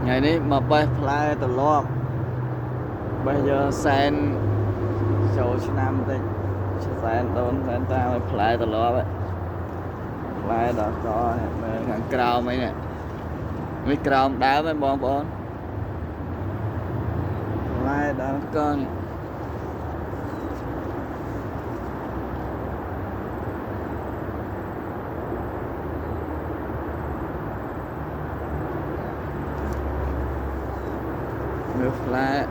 ngàyนี้มาไปพลายตลอดbây giờ sen sầu năm thì sen đốn sen taไปพลายตลอดvậyพลายดอกจอเนี่ยงานกราวไหมเนี่ยไม่กราวđáไหมบอลพลายดอกก้อนnước lá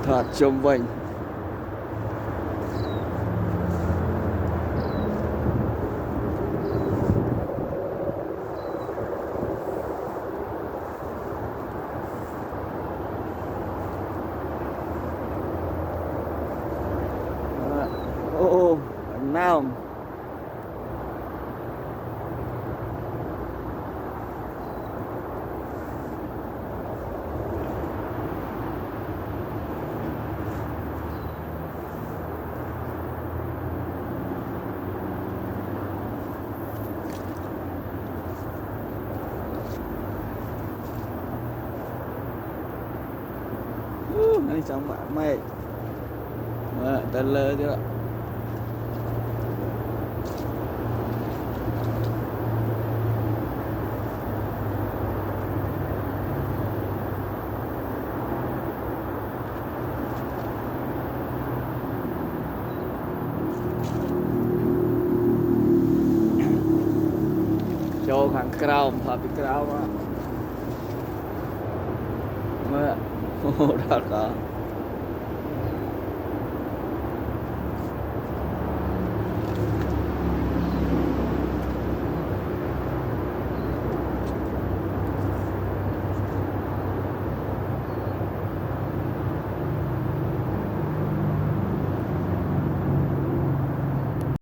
thật trông vinh ô nào này trong bạn mày tên lơ chứ ạ cho hàng krau mà bị krau mà mơ đó có